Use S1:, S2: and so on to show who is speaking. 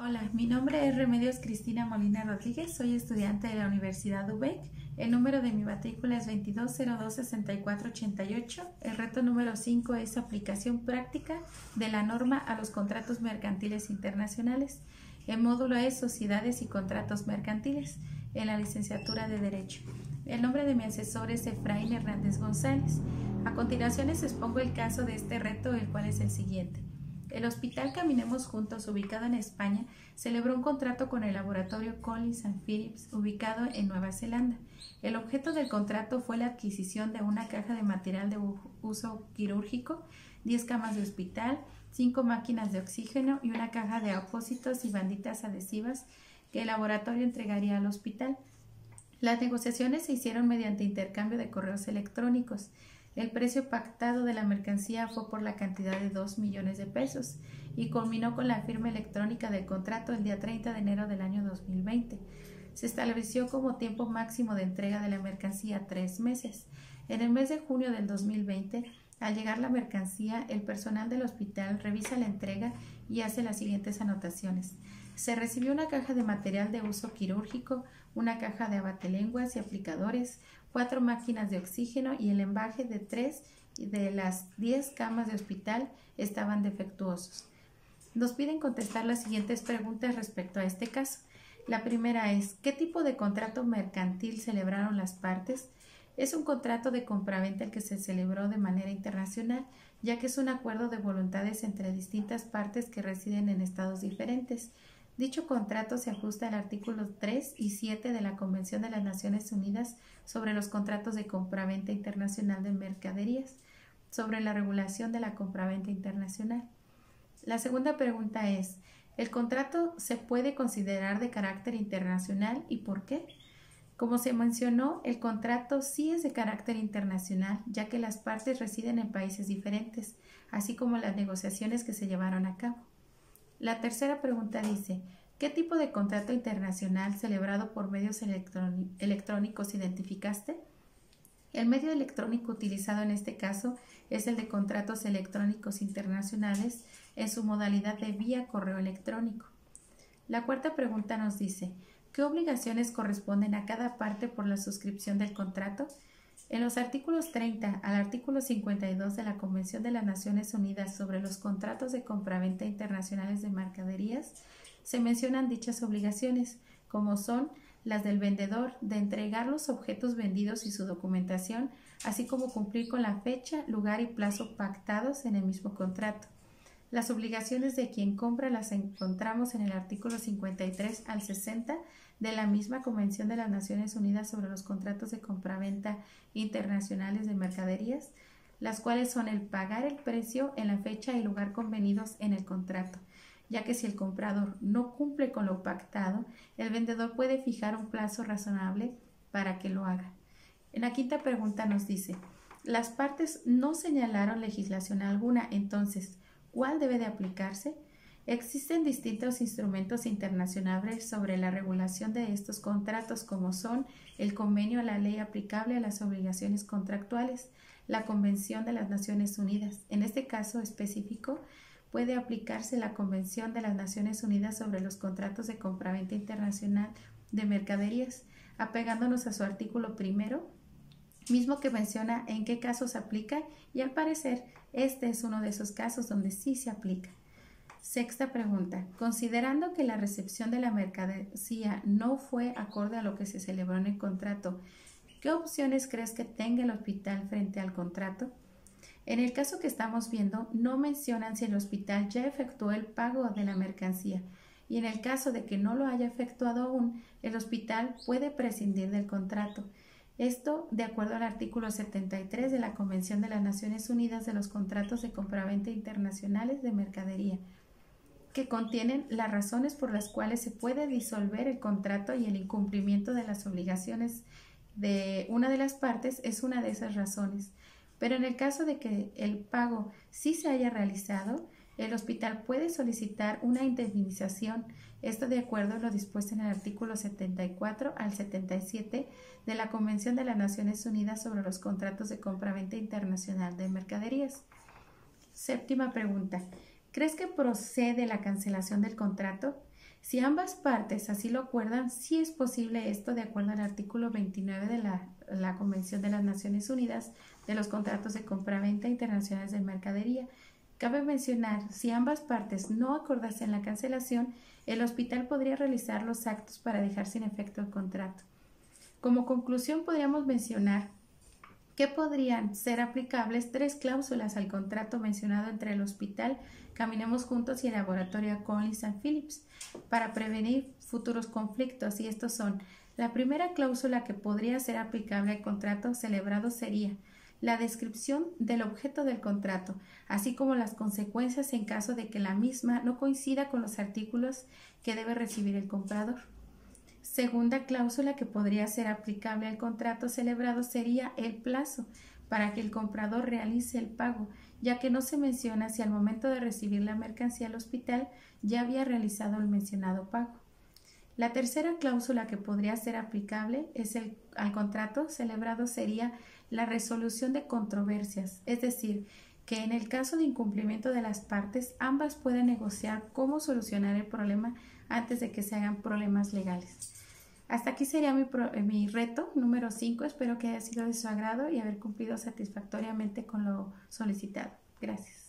S1: Hola, mi nombre es Remedios Cristina Molina Rodríguez, soy estudiante de la Universidad UBEC. El número de mi matrícula es 2202-6488. El reto número 5 es aplicación práctica de la norma a los contratos mercantiles internacionales. El módulo es Sociedades y Contratos Mercantiles, en la licenciatura de Derecho. El nombre de mi asesor es Efraín Hernández González. A continuación les expongo el caso de este reto, el cual es el siguiente. El Hospital Caminemos Juntos, ubicado en España, celebró un contrato con el laboratorio Collins & Phillips, ubicado en Nueva Zelanda. El objeto del contrato fue la adquisición de una caja de material de uso quirúrgico, 10 camas de hospital, 5 máquinas de oxígeno y una caja de apósitos y banditas adhesivas que el laboratorio entregaría al hospital. Las negociaciones se hicieron mediante intercambio de correos electrónicos. El precio pactado de la mercancía fue por la cantidad de 2 millones de pesos y culminó con la firma electrónica del contrato el día 30 de enero del año 2020. Se estableció como tiempo máximo de entrega de la mercancía 3 meses. En el mes de junio del 2020, al llegar la mercancía, el personal del hospital revisa la entrega y hace las siguientes anotaciones. Se recibió una caja de material de uso quirúrgico, una caja de abatelenguas y aplicadores, 4 máquinas de oxígeno y el embaje de 3 de las 10 camas de hospital estaban defectuosos. Nos piden contestar las siguientes preguntas respecto a este caso. La primera es, ¿qué tipo de contrato mercantil celebraron las partes? Es un contrato de compraventa el que se celebró de manera internacional, ya que es un acuerdo de voluntades entre distintas partes que residen en estados diferentes. Dicho contrato se ajusta al artículo 3 y 7 de la Convención de las Naciones Unidas sobre los contratos de compraventa internacional de mercaderías, sobre la regulación de la compraventa internacional. La segunda pregunta es, ¿el contrato se puede considerar de carácter internacional y por qué? Como se mencionó, el contrato sí es de carácter internacional, ya que las partes residen en países diferentes, así como las negociaciones que se llevaron a cabo. La tercera pregunta dice, ¿qué tipo de contrato internacional celebrado por medios electrónicos identificaste? El medio electrónico utilizado en este caso es el de contratos electrónicos internacionales en su modalidad de vía correo electrónico. La cuarta pregunta nos dice, ¿qué obligaciones corresponden a cada parte por la suscripción del contrato? En los artículos 30 al artículo 52 de la Convención de las Naciones Unidas sobre los contratos de compraventa internacionales de mercaderías, se mencionan dichas obligaciones, como son las del vendedor de entregar los objetos vendidos y su documentación, así como cumplir con la fecha, lugar y plazo pactados en el mismo contrato. Las obligaciones de quien compra las encontramos en el artículo 53 al 60 de la misma Convención de las Naciones Unidas sobre los contratos de compraventa internacionales de mercaderías, las cuales son el pagar el precio en la fecha y lugar convenidos en el contrato, ya que si el comprador no cumple con lo pactado, el vendedor puede fijar un plazo razonable para que lo haga. En la quinta pregunta nos dice, las partes no señalaron legislación alguna, entonces, ¿cuál debe de aplicarse? Existen distintos instrumentos internacionales sobre la regulación de estos contratos, como son el convenio a la ley aplicable a las obligaciones contractuales, la Convención de las Naciones Unidas. En este caso específico, puede aplicarse la Convención de las Naciones Unidas sobre los contratos de compraventa internacional de mercaderías, apegándonos a su artículo primero, mismo que menciona en qué casos se aplica y al parecer este es uno de esos casos donde sí se aplica. Sexta pregunta. Considerando que la recepción de la mercancía no fue acorde a lo que se celebró en el contrato, ¿qué opciones crees que tenga el hospital frente al contrato? En el caso que estamos viendo, no mencionan si el hospital ya efectuó el pago de la mercancía y en el caso de que no lo haya efectuado aún, el hospital puede prescindir del contrato. Esto de acuerdo al artículo 73 de la Convención de las Naciones Unidas de los contratos de compraventa internacionales de mercadería, que contienen las razones por las cuales se puede disolver el contrato y el incumplimiento de las obligaciones de una de las partes es una de esas razones. Pero en el caso de que el pago sí se haya realizado, el hospital puede solicitar una indemnización, esto de acuerdo a lo dispuesto en el artículo 74 al 77 de la Convención de las Naciones Unidas sobre los contratos de compraventa internacional de mercaderías. Séptima pregunta. ¿Crees que procede la cancelación del contrato? Si ambas partes así lo acuerdan, sí es posible esto de acuerdo al artículo 29 de la Convención de las Naciones Unidas de los contratos de compraventa internacionales de mercadería. Cabe mencionar, si ambas partes no acordasen la cancelación, el hospital podría realizar los actos para dejar sin efecto el contrato. Como conclusión, podríamos mencionar que podrían ser aplicables 3 cláusulas al contrato mencionado entre el hospital Caminemos Juntos y el laboratorio Collins & Phillips para prevenir futuros conflictos, y estos son: la primera cláusula que podría ser aplicable al contrato celebrado sería la descripción del objeto del contrato, así como las consecuencias en caso de que la misma no coincida con los artículos que debe recibir el comprador. Segunda cláusula que podría ser aplicable al contrato celebrado sería el plazo para que el comprador realice el pago, ya que no se menciona si al momento de recibir la mercancía al hospital ya había realizado el mencionado pago. La tercera cláusula que podría ser aplicable al contrato celebrado sería la resolución de controversias, es decir, que en el caso de incumplimiento de las partes, ambas pueden negociar cómo solucionar el problema antes de que se hagan problemas legales. Hasta aquí sería mi reto número 5. Espero que haya sido de su agrado y haber cumplido satisfactoriamente con lo solicitado. Gracias.